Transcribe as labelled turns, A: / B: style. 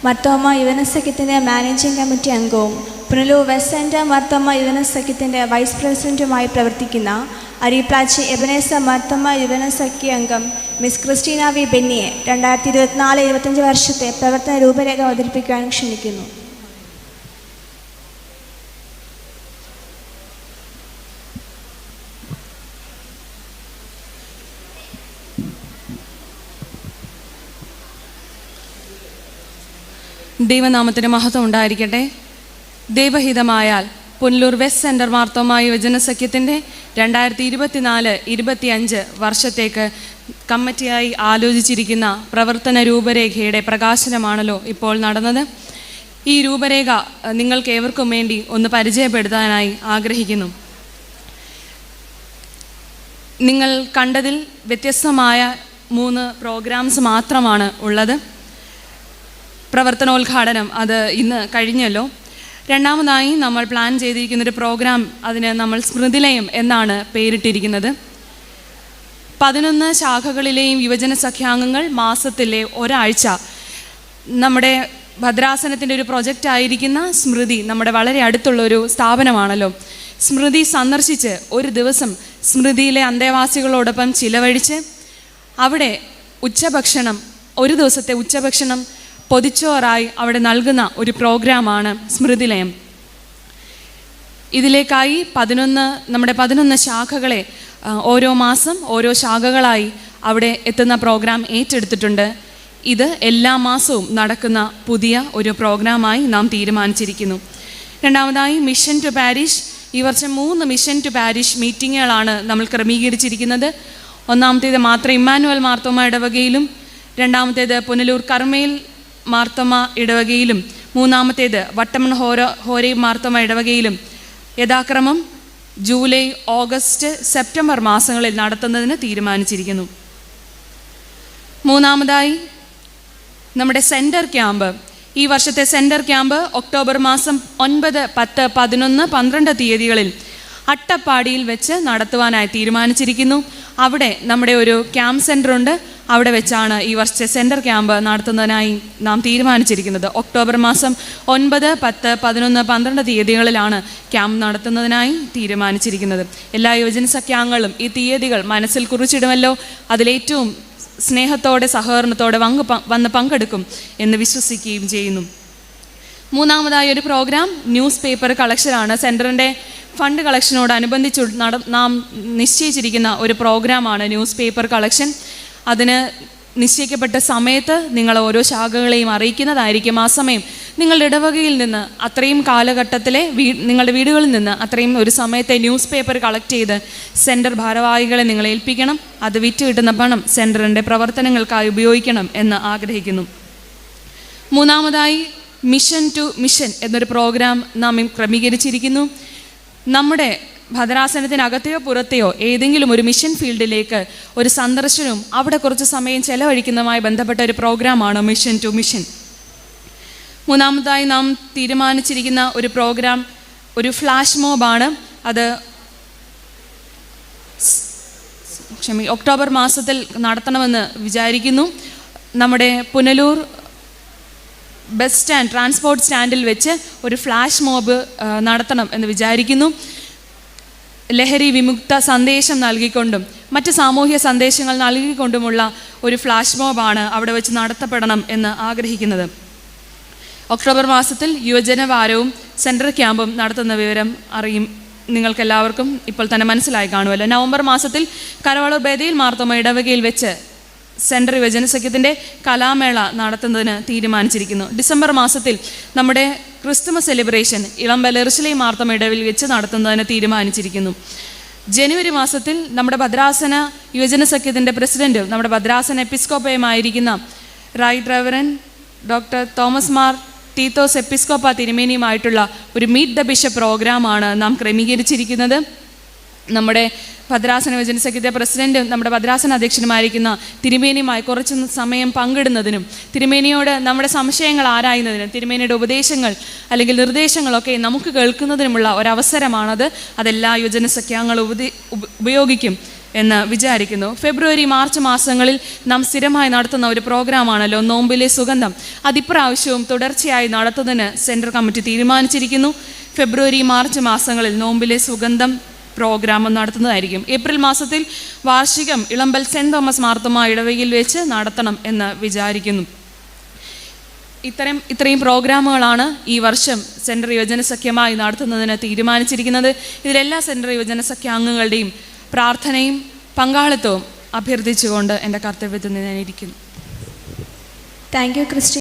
A: മാർത്തോമ യുവന സഖ്യത്തിൻ്റെ managing committee അംഗവും പുനലൂർ വെസ്റ്റ് സെൻറ്റർ മാർത്തോമ യുവന സഖ്യത്തിൻ്റെ വൈസ് പ്രസിഡൻറ്റുമായി പ്രവർത്തിക്കുന്ന അരിപ്ലാച്ചി എബനേസർ മാർത്തോമ യുവന സഖ്യ അംഗം മിസ് ക്രിസ്റ്റീന വി ബെന്നിയെ 2024-25 വർഷത്തെ പ്രവർത്തന രൂപരേഖ അവതരിപ്പിക്കാൻ ക്ഷണിക്കുന്നു.
B: ദൈവനാമത്തിന് മഹത്വം ഉണ്ടായിരിക്കട്ടെ. ദൈവഹിതമായാൽ പുനലൂർ വെസ്റ്റ് സെൻറ്റർ മാർത്തോമ യുവജന സഖ്യത്തിൻ്റെ 2024-25 വർഷത്തേക്ക് കമ്മിറ്റിയായി ആലോചിച്ചിരിക്കുന്ന പ്രവർത്തന രൂപരേഖയുടെ പ്രകാശനമാണല്ലോ ഇപ്പോൾ നടന്നത്. ഈ രൂപരേഖ നിങ്ങൾക്ക് ഏവർക്കും വേണ്ടി ഒന്ന് പരിചയപ്പെടുത്താനായി ആഗ്രഹിക്കുന്നു. നിങ്ങൾ കണ്ടതിൽ വ്യത്യസ്തമായ 3 പ്രോഗ്രാംസ് മാത്രമാണ് ഉള്ളത്. പ്രവർത്തനോദ്ഘാടനം അത് ഇന്ന് കഴിഞ്ഞല്ലോ. രണ്ടാമതായി നമ്മൾ പ്ലാൻ ചെയ്തിരിക്കുന്നൊരു പ്രോഗ്രാം, അതിന് നമ്മൾ സ്മൃതിലയം എന്നാണ് പേരിട്ടിരിക്കുന്നത്. 11 ശാഖകളിലെയും യുവജന സഖ്യാംഗങ്ങൾ മാസത്തിലെ ഒരാഴ്ച നമ്മുടെ ഭദ്രാസനത്തിൻ്റെ ഒരു പ്രൊജക്റ്റായിരിക്കുന്ന സ്മൃതി, നമ്മുടെ വളരെ അടുത്തുള്ളൊരു സ്ഥാപനമാണല്ലോ, സ്മൃതി സന്ദർശിച്ച് ഒരു ദിവസം സ്മൃതിയിലെ അന്തേവാസികളോടൊപ്പം ചിലവഴിച്ച് അവിടെ ഉച്ചഭക്ഷണം, ഒരു ദിവസത്തെ ഉച്ചഭക്ഷണം പൊതിച്ചോറായി അവിടെ നൽകുന്ന ഒരു പ്രോഗ്രാമാണ് സ്മൃതിലയം. ഇതിലേക്കായി നമ്മുടെ 11 ശാഖകളെ ഓരോ മാസം ഓരോ ശാഖകളായി അവിടെ എത്തുന്ന പ്രോഗ്രാം ഏറ്റെടുത്തിട്ടുണ്ട്. ഇത് എല്ലാ മാസവും നടക്കുന്ന പുതിയ ഒരു പ്രോഗ്രാമായി നാം തീരുമാനിച്ചിരിക്കുന്നു. രണ്ടാമതായി മിഷൻ ടു പാരിഷ്. ഈ വർഷം 3 മിഷൻ ടു പാരിഷ് മീറ്റിങ്ങുകളാണ് നമ്മൾ ക്രമീകരിച്ചിരിക്കുന്നത്. ഒന്നാമത്തേത് മാത്ര ഇമ്മാനുവൽ മാർത്തോമ ഇടവകയിലും, രണ്ടാമത്തേത് പുനലൂർ കർമ്മേൽ മാർത്തോമ ഇടവകയിലും, മൂന്നാമത്തേത് വട്ടമൺ ഹോരൈ മാർത്തോമ ഇടവകയിലും യഥാക്രമം ജൂലൈ, ഓഗസ്റ്റ്, സെപ്റ്റംബർ മാസങ്ങളിൽ നടത്തുന്നതിന് തീരുമാനിച്ചിരിക്കുന്നു. മൂന്നാമതായി നമ്മുടെ സെൻറ്റർ ക്യാമ്പ്. ഈ വർഷത്തെ സെൻറ്റർ ക്യാമ്പ് ഒക്ടോബർ മാസം 9, 10, 11, 12 തീയതികളിൽ അട്ടപ്പാടിയിൽ വെച്ച് നടത്തുവാനായി തീരുമാനിച്ചിരിക്കുന്നു. അവിടെ നമ്മുടെ ഒരു ക്യാമ്പ് സെൻ്ററുണ്ട്. അവിടെ വെച്ചാണ് ഈ വർഷത്തെ സെൻറ്റർ ക്യാമ്പ് നടത്തുന്നതിനായി നാം തീരുമാനിച്ചിരിക്കുന്നത്. ഒക്ടോബർ മാസം 9, 10, 11, 12 തീയതികളിലാണ് ക്യാമ്പ് നടത്തുന്നതിനായി തീരുമാനിച്ചിരിക്കുന്നത്. എല്ലാ യുവജന സഖ്യാംഗങ്ങളും ഈ തീയതികൾ മനസ്സിൽ കുറിച്ചിടുമല്ലോ. അതിലേറ്റവും സ്നേഹത്തോടെ സഹകരണത്തോടെ വന്ന് പങ്കെടുക്കും എന്ന് വിശ്വസിക്കുകയും ചെയ്യുന്നു. മൂന്നാമതായി ഒരു പ്രോഗ്രാം ന്യൂസ് പേപ്പർ കളക്ഷനാണ്. സെൻറ്ററിൻ്റെ ഫണ്ട് കളക്ഷനോടനുബന്ധിച്ച് നാം നിശ്ചയിച്ചിരിക്കുന്ന ഒരു പ്രോഗ്രാമാണ് ന്യൂസ് പേപ്പർ കളക്ഷൻ. അതിന് നിശ്ചയിക്കപ്പെട്ട സമയത്ത് നിങ്ങൾ ഓരോ ശാഖകളെയും അറിയിക്കുന്നതായിരിക്കും. ആ സമയം നിങ്ങളുടെ ഇടവകയിൽ നിന്ന് അത്രയും കാലഘട്ടത്തിലെ നിങ്ങളുടെ വീടുകളിൽ നിന്ന് അത്രയും ഒരു സമയത്തെ ന്യൂസ് പേപ്പർ കളക്ട് ചെയ്ത് സെൻറ്റർ ഭാരവാഹികളെ നിങ്ങൾ ഏൽപ്പിക്കണം. അത് വിറ്റ് കിട്ടുന്ന പണം സെൻറ്ററിൻ്റെ പ്രവർത്തനങ്ങൾക്കായി ഉപയോഗിക്കണം എന്ന് ആഗ്രഹിക്കുന്നു. മൂന്നാമതായി മിഷൻ ടു മിഷൻ എന്നൊരു പ്രോഗ്രാം നാം ക്രമീകരിച്ചിരിക്കുന്നു. നമ്മുടെ ഭദ്രാസനത്തിനകത്തെയോ പുറത്തെയോ ഏതെങ്കിലും ഒരു മിഷൻ ഫീൽഡിലേക്ക് ഒരു സന്ദർശനവും അവിടെ കുറച്ച് സമയം ചെലവഴിക്കുന്നതുമായി ബന്ധപ്പെട്ട ഒരു പ്രോഗ്രാമാണ് മിഷൻ ടു മിഷൻ. മൂന്നാമതായി നാം തീരുമാനിച്ചിരിക്കുന്ന ഒരു പ്രോഗ്രാം ഒരു ഫ്ലാഷ് മോബാണ്. അത് ഒക്ടോബർ മാസത്തിൽ നടത്തണമെന്ന് വിചാരിക്കുന്നു. നമ്മുടെ പുനലൂർ ബസ് സ്റ്റാൻഡ്, ട്രാൻസ്പോർട്ട് സ്റ്റാൻഡിൽ വെച്ച് ഒരു ഫ്ലാഷ് മോബ് നടത്തണം എന്ന് വിചാരിക്കുന്നു. ലഹരി വിമുക്ത സന്ദേശം നൽകിക്കൊണ്ടും മറ്റ് സാമൂഹ്യ സന്ദേശങ്ങൾ നൽകിക്കൊണ്ടുമുള്ള ഒരു ഫ്ലാഷ് മോബാണ് അവിടെ വെച്ച് നടത്തപ്പെടണം എന്ന് ആഗ്രഹിക്കുന്നത്. ഒക്ടോബർ മാസത്തിൽ യുവജന വാരവും സെൻട്രൽ ക്യാമ്പും നടത്തുന്ന വിവരം നിങ്ങൾക്കെല്ലാവർക്കും ഇപ്പോൾ തന്നെ മനസ്സിലായി കാണുമല്ലോ. നവംബർ മാസത്തിൽ കരവളൂർ ബേദയിൽ മാർത്തോമ ഇടവകയിൽ വെച്ച് സെൻട്രൽ യുവജന സഖ്യത്തിൻ്റെ കലാമേള നടത്തുന്നതിന് തീരുമാനിച്ചിരിക്കുന്നു. ഡിസംബർ മാസത്തിൽ നമ്മുടെ ക്രിസ്തുമസ് സെലിബ്രേഷൻ ഇളമ്പൽ എറുശലേം മാർത്തോമ ഇടവകയിൽ വെച്ച് നടത്തുന്നതിന് തീരുമാനിച്ചിരിക്കുന്നു. ജനുവരി മാസത്തിൽ നമ്മുടെ ഭദ്രാസന യുവജന സഖ്യത്തിൻ്റെ പ്രസിഡൻറ്റും നമ്മുടെ ഭദ്രാസന എപ്പിസ്കോപ്പയുമായിരിക്കുന്ന right reverend doctor Thomas Mar Titus എപ്പിസ്കോപ്പ തിരുമേനിയുമായിട്ടുള്ള ഒരു മീറ്റ് ദ ബിഷപ്പ് പ്രോഗ്രാമാണ് നാം ക്രമീകരിച്ചിരിക്കുന്നത്. നമ്മുടെ ഭദ്രാസന യുവജന സഖ്യത്തെ പ്രസിഡൻറ്റും നമ്മുടെ ഭദ്രാസന അധ്യക്ഷനുമായിരിക്കുന്ന തിരുമേനിയുമായി കുറച്ച് സമയം പങ്കിടുന്നതിനും തിരുമേനിയോട് നമ്മുടെ സംശയങ്ങൾ ആരായുന്നതിനും തിരുമേനിയുടെ ഉപദേശങ്ങൾ അല്ലെങ്കിൽ നിർദ്ദേശങ്ങളൊക്കെ നമുക്ക് കേൾക്കുന്നതിനുമുള്ള ഒരവസരമാണത്. അതെല്ലാ യുവജന സഖ്യാംഗങ്ങളും ഉപയോഗിക്കും. എന്ന് വിചാരിക്കുന്നു. ഫെബ്രുവരി മാർച്ച് മാസങ്ങളിൽ നാം സ്ഥിരമായി നടത്തുന്ന ഒരു പ്രോഗ്രാമാണല്ലോ നോമ്പിലെ സുഗന്ധം. അതിപ്രാവശ്യവും തുടർച്ചയായി നടത്തുന്നതിന് സെൻട്രൽ കമ്മിറ്റി തീരുമാനിച്ചിരിക്കുന്നു. ഫെബ്രുവരി മാർച്ച് മാസങ്ങളിൽ നോമ്പിലെ സുഗന്ധം പ്രോഗ്രാം നടത്തുന്നതായിരിക്കും. ഏപ്രിൽ മാസത്തിൽ വാർഷികം ഇളമ്പൽ സെൻറ് തോമസ് മാർത്തോമാ ഇടവകയിൽ വെച്ച് നടത്തണം എന്ന് വിചാരിക്കുന്നു. ഇത്രയും പ്രോഗ്രാമുകളാണ് ഈ വർഷം സെൻട്രൽ യുവജന സഖ്യമായി നടത്തുന്നതിന് തീരുമാനിച്ചിരിക്കുന്നത്. ഇതിലെല്ലാ സെൻട്രൽ യുവജന സഖ്യ അംഗങ്ങളുടെയും പ്രാർത്ഥനയും പങ്കാളിത്തവും അഭ്യർത്ഥിച്ചുകൊണ്ട് എൻ്റെ കർത്തവ്യത്തിൽ നിന്ന് ഞാൻ ഇരിക്കുന്നു.
A: Thank you Christy.